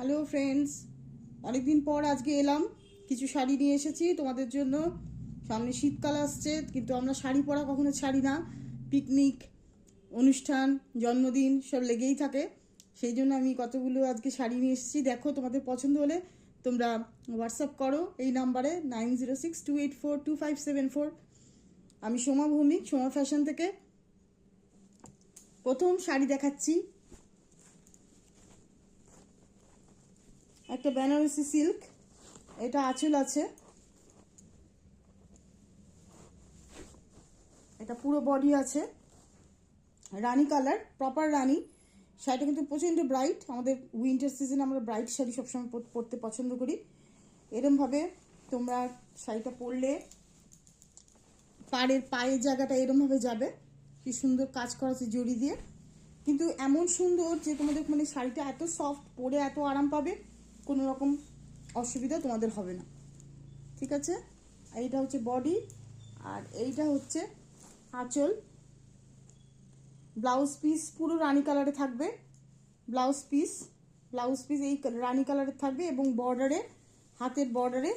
Hello friends, অনেকদিন পর আজকে এলাম। কিছু শাড়ি নিয়ে এসেছি তোমাদের জন্য। সামনে শীতকাল আসছে, কিন্তু আমরা শাড়ি পরা কখনো ছাড়ি না। পিকনিক, অনুষ্ঠান, জন্মদিন সব লেগেই থাকে। সেই জন্য আমি কতগুলো আজকে শাড়ি নিয়ে এসেছি। দেখো, তোমাদের পছন্দ হলে তোমরা হোয়াটসঅ্যাপ করো এই নাম্বারে 9062842574। আমি সোমা ভৌমিক, সোমা ফ্যাশন থেকে প্রথম শাড়ি দেখাচ্ছি। একটা বেনারসি সিল্ক, এটা আঁচল আছে, এটা পুরো বডি আছে, রানী কালার, প্রপার রানী। শাড়িটা কিন্তু প্রচণ্ড ব্রাইট। আমাদের উইন্টার সিজনে আমরা ব্রাইট শাড়ি সবসময় পরতে পছন্দ করি। এরমভাবে তোমরা শাড়িটা পরলে পায়ের জায়গাটা এরমভাবে যাবে। কি সুন্দর কাজ করা আছে জড়ি দিয়ে, কিন্তু এমন সুন্দর যে তোমাদের মানে শাড়িটা এত সফট, পরে এত আরাম পাবে, কোনো রকম অসুবিধা তোমাদের হবে না। ঠিক আছে, এইটা হচ্ছে বডি, আর এইটা হচ্ছে আঁচল। ব্লাউজ পিস পুরো রানী কালারে থাকবে। ব্লাউজ পিস এই রানী কালারের থাকবে, এবং বর্ডারে, হাতের বর্ডারে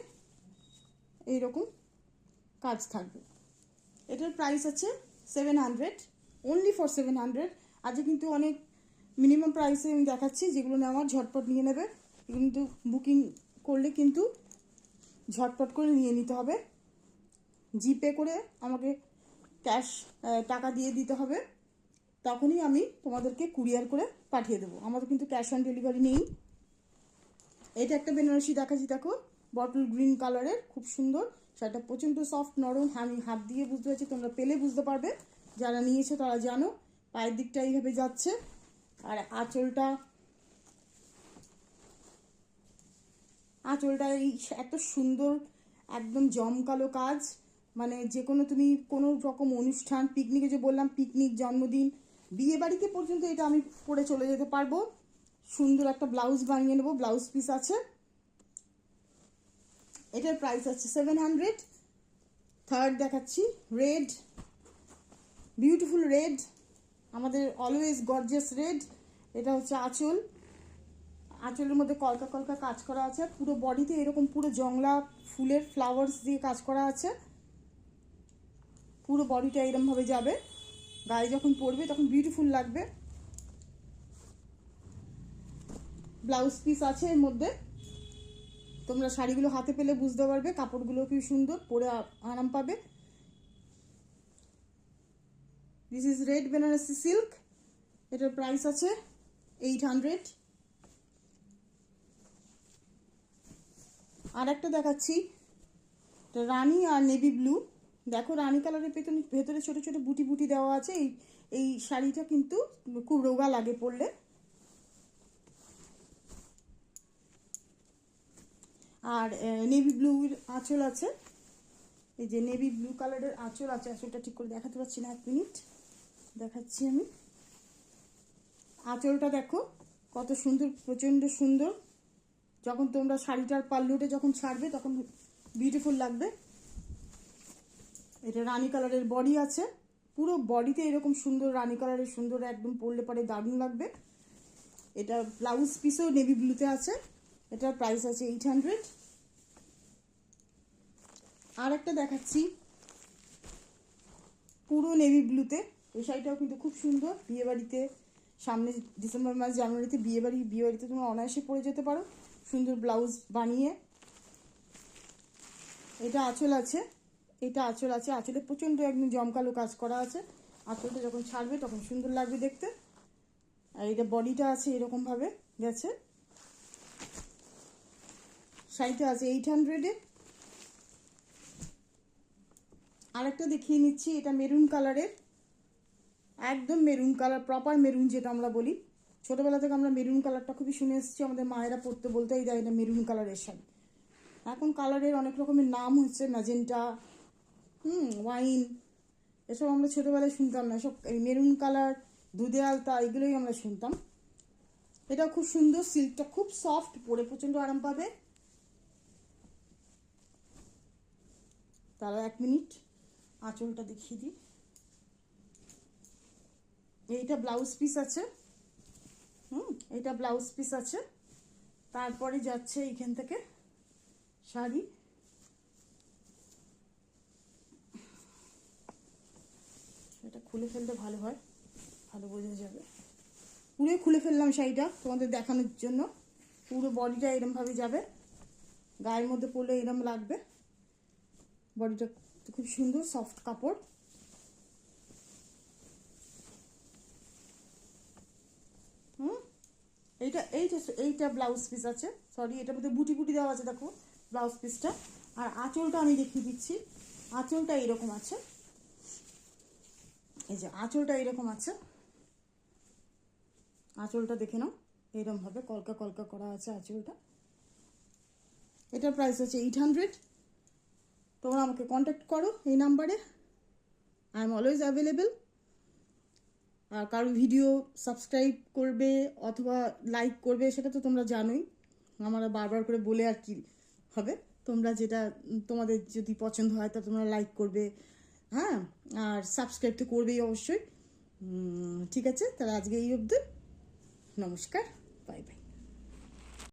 এইরকম কাজ থাকবে। এটার প্রাইস আছে 700, অনলি ফর 700। আজকে কিন্তু অনেক মিনিমাম প্রাইসে আমি দেখাচ্ছি, যেগুলো নেওয়ার ঝটপট নিয়ে নেবে। কিন্তু বুকিং করলে কিন্তু ঝটপট করে নিয়ে নিতে হবে। জিপে করে আমাকে ক্যাশ টাকা দিয়ে দিতে হবে, তখনই আমি তোমাদেরকে কুরিয়ার করে পাঠিয়ে দেবো। আমাদের কিন্তু ক্যাশ অন ডেলিভারি নেই। এটা একটা বেনারসি দেখাচ্ছি, দেখো, বটল গ্রিন কালারের, খুব সুন্দর। শাড়িটা প্রচণ্ড সফট, নরম। আমি হাত দিয়ে বুঝতে পারছি, তোমরা পেলে বুঝতে পারবে, যারা নিয়েছে তারা জানো। পায়ের দিকটা এইভাবে যাচ্ছে, আর আঁচলটা এই এত সুন্দর, একদম জমকালো কাজ। মানে যে কোনো তুমি কোনো রকম অনুষ্ঠান, পিকনিকে, যে বললাম পিকনিক, জন্মদিন, বিয়ে বাড়িতে পর্যন্ত এটা আমি পরে চলে যেতে পারবো। সুন্দর একটা ব্লাউজ বানিয়ে নেবো, ব্লাউজ পিস আছে। এটার প্রাইস আছে 700। থার্ড দেখাচ্ছি, রেড, বিউটিফুল রেড, আমাদের অলওয়েজ গর্জিয়াস রেড। এটা হচ্ছে আঁচল। আঁচলের মধ্যে কলকা কলকা কাজ করা আছে, পুরো বডিতে এরকম পুরো জংলা ফুলের ফ্লাওয়ার্স দিয়ে কাজ করা আছে। পুরো বডিটা এরমভাবে যাবে, গায়ে যখন পরবে তখন বিউটিফুল লাগবে। ব্লাউজ পিস আছে এর মধ্যে। তোমরা শাড়িগুলো হাতে পেলে বুঝতে পারবে কাপড়গুলো কি সুন্দর, পরে আরাম পাবে। This is red Banarasi silk. এটার প্রাইস আছে 800। আর একটা দেখাচ্ছি, রানী আর নেভি ব্লু। দেখো, রানী কালারের ভেতরে ছোট ছোট বুটি বুটি দেওয়া আছে। এই শাড়িটা কিন্তু খুব রোগা লাগে পরলে। আর নেভি ব্লুর আঁচল আছে, এই যে নেভি ব্লু কালারের আঁচল আছে। আঁচলটা ঠিক করে দেখাতে পারছি না, 1 মিনিট দেখাচ্ছি আমি। আঁচলটা দেখো কত সুন্দর, প্রচণ্ড সুন্দর। যখন তোমরা শাড়িটার পাল্লুটা যখন ছাড়বে তখন বিউটিফুল লাগবে। এটা রানী কালারের বডি আছে, পুরো বডিতে এরকম সুন্দর রানী কালারের সুন্দর, একদম পরলে পরে দারুণ লাগবে। এটা ব্লাউজ পিসও নেভি ব্লুতে আছে। এটার প্রাইস আছে 800। আর একটা দেখাচ্ছি, পুরো নেভি ব্লুতে। এই শাড়িটাও কিন্তু খুব সুন্দর। বিয়েবাড়িতে, সামনে ডিসেম্বর মাস, জানুয়ারিতে বিয়েবাড়িতে তোমরা অনায়াসে পরে যেতে পারো, সুন্দর ব্লাউজ বানিয়ে। এটা আঁচল আছে, আঁচলে প্রচণ্ড একদম জমকালো কাজ করা আছে। আঁচলটা যখন ছাড়বে তখন সুন্দর লাগবে দেখতে। আর এটা বডিটা আছে এরকমভাবে গেছে। শাড়িটা আছে 800-এ। আরেকটা দেখিয়ে নিচ্ছি, এটা মেরুন কালারের, একদম মেরুন কালার, প্রপার মেরুন যেটা আমরা বলি। ছোটোবেলা থেকে আমরা মেরুন কালারটা খুবই শুনে এসেছি, আমাদের মায়েরা পরতে বলতেই দেয় এটা মেরুন কালারের শাড়ি। এখন কালারের অনেক রকমের নাম হচ্ছে, ম্যাজেন্টা, ওয়াইন, এসব আমরা ছোটোবেলায় শুনতাম না। সব এই মেরুন কালার, দুধে আলতা, এগুলোই আমরা শুনতাম। এটা খুব সুন্দর, সিল্কটা খুব সফট, পরে প্রচণ্ড আরাম পাবে। তারা 1 মিনিট আঁচলটা দেখিয়ে দিই। এইটা ব্লাউজ পিস আছে, এটা ব্লাউজ পিস আছে। তারপরে যাচ্ছে এইখান থেকে শাড়ি। এটা খুলে ফেললে ভালো হয়, ভালো বোঝা যাবে। পুরো খুলে ফেললাম শাড়িটা তোমাদের দেখানোর জন্য। পুরো বডিটা এরমভাবে যাবে, গায়ের মধ্যে পরলে এরম লাগবে। বডিটা খুব সুন্দর সফট কাপড়। এইটা ব্লাউজ পিস আছে, সরি এটার মধ্যে বুটি বুটি দেওয়া আছে, দেখো ব্লাউজ পিসটা। আর আঁচলটা আমি দেখিয়ে দিচ্ছি, আঁচলটা এরকম আছে, এই যে আঁচলটা এরকম আছে, আঁচলটা দেখে নাও এরকম ভাবে কলকা কলকা করা আছে আঁচলটা। এটার প্রাইস আছে 800। তোমরা আমাকে কন্ট্যাক্ট করো এই নাম্বারে, আই এম অলওয়েজ অ্যাভেলেবেল। আর কারো ভিডিও সাবস্ক্রাইব করবে অথবা লাইক করবে সেটা তো তোমরা জানোই, আমরা বারবার করে বলে আর কি হবে। তোমরা যেটা তোমাদের যদি পছন্দ হয় তা তোমরা লাইক করবে, হ্যাঁ, আর সাবস্ক্রাইব তো করবেই অবশ্যই। ঠিক আছে, তাহলে আজকে এই অবধি, নমস্কার, বাই বাই।